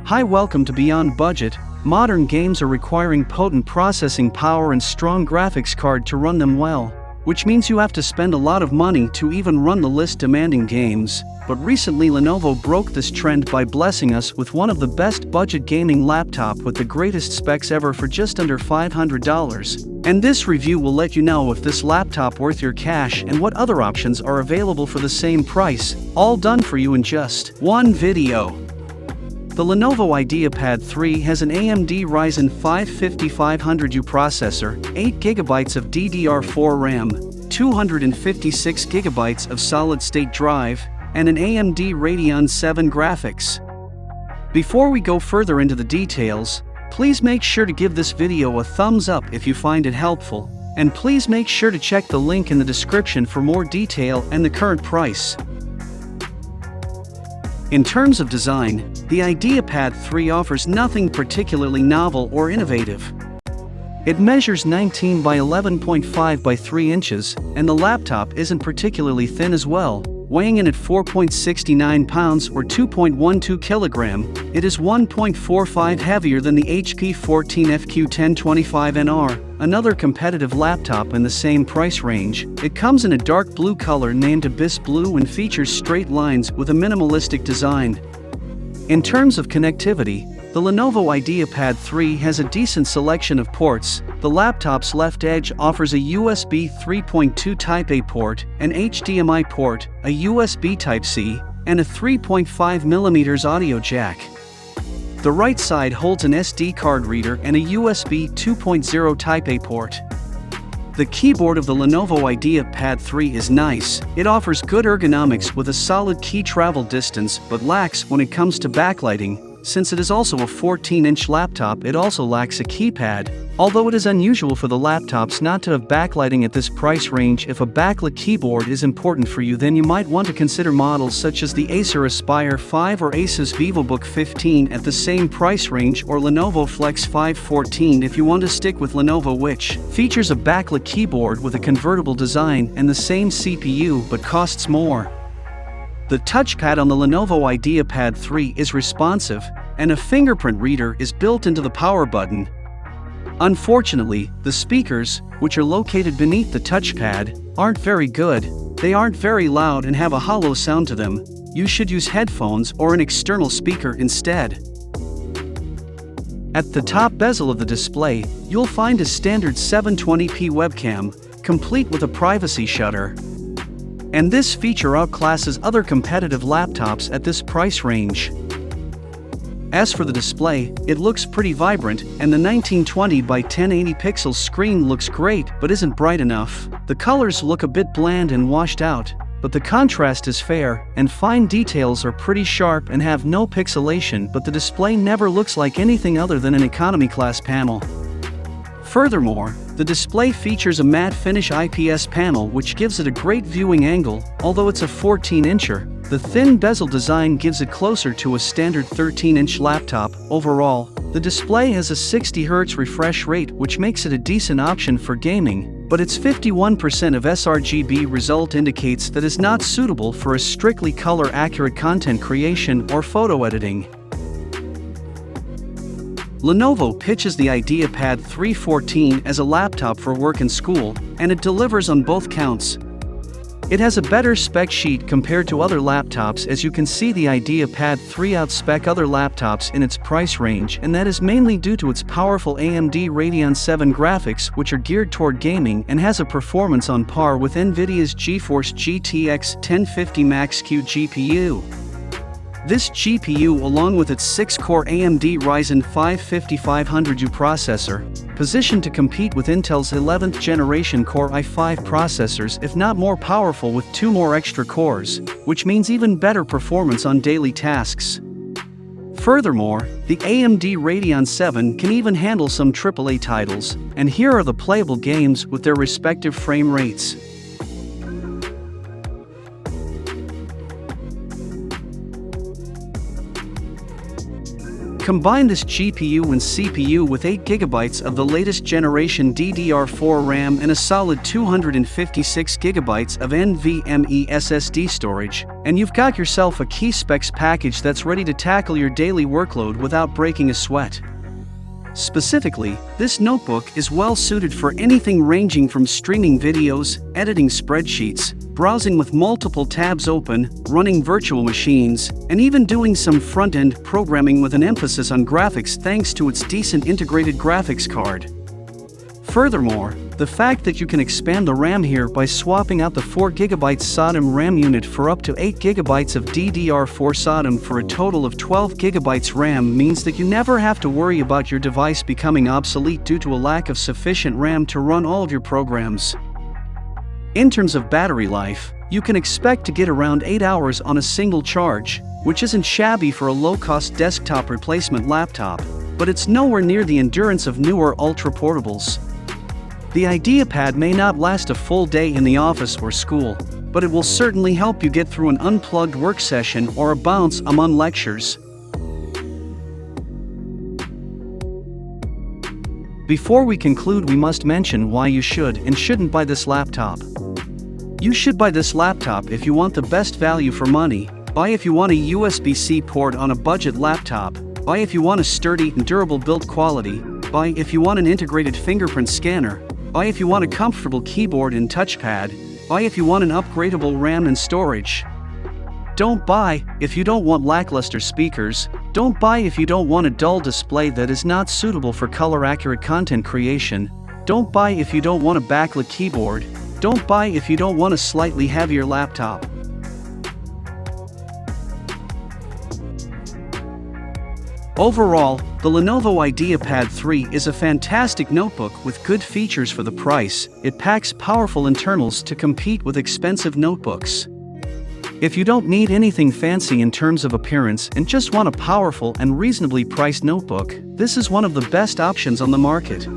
Hi, welcome to Beyond Budget. Modern games are requiring potent processing power and strong graphics card to run them well, which means you have to spend a lot of money to even run the list demanding games. But recently Lenovo broke this trend by blessing us with one of the best budget gaming laptop with the greatest specs ever for just under $500. And this review will let you know if this laptop worth your cash and what other options are available for the same price, all done for you in just one video. The Lenovo Ideapad 3 has an AMD Ryzen 5 5500U processor, 8GB of DDR4 RAM, 256GB of solid-state drive, and an AMD Radeon 7 graphics. Before we go further into the details, please make sure to give this video a thumbs up if you find it helpful, and please make sure to check the link in the description for more detail and the current price. In terms of design, the Ideapad 3 offers nothing particularly novel or innovative. It measures 19 by 11.5 by 3 inches, and the laptop isn't particularly thin as well, weighing in at 4.69 pounds or 2.12 kilogram. It is 1.45 heavier than the HP 14FQ1025NR, another competitive laptop in the same price range. It comes in a dark blue color named Abyss Blue and features straight lines with a minimalistic design. In terms of connectivity, the Lenovo Ideapad 3 has a decent selection of ports. The laptop's left edge offers a USB 3.2 Type-A port, an HDMI port, a USB Type-C, and a 3.5mm audio jack. The right side holds an SD card reader and a USB 2.0 Type-A port. The keyboard of the Lenovo Ideapad 3 is nice. It offers good ergonomics with a solid key travel distance but lacks when it comes to backlighting. Since it is also a 14-inch laptop, it also lacks a keypad. Although it is unusual for the laptops not to have backlighting at this price range, if a backlit keyboard is important for you, then you might want to consider models such as the Acer Aspire 5 or Asus VivoBook 15 at the same price range, or Lenovo Flex 514 if you want to stick with Lenovo, which features a backlit keyboard with a convertible design and the same CPU but costs more. The touchpad on the Lenovo Ideapad 3 is responsive, and a fingerprint reader is built into the power button. Unfortunately, the speakers, which are located beneath the touchpad, aren't very good. They aren't very loud and have a hollow sound to them. You should use headphones or an external speaker instead. At the top bezel of the display, you'll find a standard 720p webcam, complete with a privacy shutter. And this feature outclasses other competitive laptops at this price range. As for the display, it looks pretty vibrant, and the 1920 by 1080 pixels screen looks great but isn't bright enough. The colors look a bit bland and washed out, but the contrast is fair, and fine details are pretty sharp and have no pixelation, but the display never looks like anything other than an economy class panel. Furthermore, the display features a matte finish IPS panel which gives it a great viewing angle. Although it's a 14-incher, the thin bezel design gives it closer to a standard 13-inch laptop. Overall, the display has a 60Hz refresh rate, which makes it a decent option for gaming, but its 51% of sRGB result indicates that it's not suitable for a strictly color-accurate content creation or photo editing. Lenovo pitches the Ideapad 314 as a laptop for work and school, and it delivers on both counts. It has a better spec sheet compared to other laptops, as you can see the Ideapad 3 outspec other laptops in its price range, and that is mainly due to its powerful AMD Radeon 7 graphics, which are geared toward gaming and has a performance on par with NVIDIA's GeForce GTX 1050 Max-Q GPU. This GPU, along with its 6-core AMD Ryzen 5 5500U processor, positioned to compete with Intel's 11th generation Core i5 processors, if not more powerful with 2 more extra cores, which means even better performance on daily tasks. Furthermore, the AMD Radeon 7 can even handle some AAA titles, and here are the playable games with their respective frame rates. Combine this GPU and CPU with 8GB of the latest generation DDR4 RAM and a solid 256GB of NVMe SSD storage, and you've got yourself a key specs package that's ready to tackle your daily workload without breaking a sweat. Specifically, this notebook is well suited for anything ranging from streaming videos, editing spreadsheets, browsing with multiple tabs open, running virtual machines, and even doing some front-end programming with an emphasis on graphics thanks to its decent integrated graphics card. Furthermore, the fact that you can expand the RAM here by swapping out the 4GB SODIMM RAM unit for up to 8GB of DDR4 SODIMM for a total of 12GB RAM means that you never have to worry about your device becoming obsolete due to a lack of sufficient RAM to run all of your programs. In terms of battery life, you can expect to get around 8 hours on a single charge, which isn't shabby for a low-cost desktop replacement laptop, but it's nowhere near the endurance of newer ultra-portables. The Ideapad may not last a full day in the office or school, but it will certainly help you get through an unplugged work session or a bounce among lectures. Before we conclude, we must mention why you should and shouldn't buy this laptop. You should buy this laptop if you want the best value for money, buy if you want a USB-C port on a budget laptop, buy if you want a sturdy and durable build quality, buy if you want an integrated fingerprint scanner, buy if you want a comfortable keyboard and touchpad, buy if you want an upgradable RAM and storage. Don't buy if you don't want lackluster speakers, don't buy if you don't want a dull display that is not suitable for color-accurate content creation, don't buy if you don't want a backlit keyboard, don't buy if you don't want a slightly heavier laptop. Overall, the Lenovo Ideapad 3 is a fantastic notebook with good features for the price. It packs powerful internals to compete with expensive notebooks. If you don't need anything fancy in terms of appearance and just want a powerful and reasonably priced notebook, this is one of the best options on the market.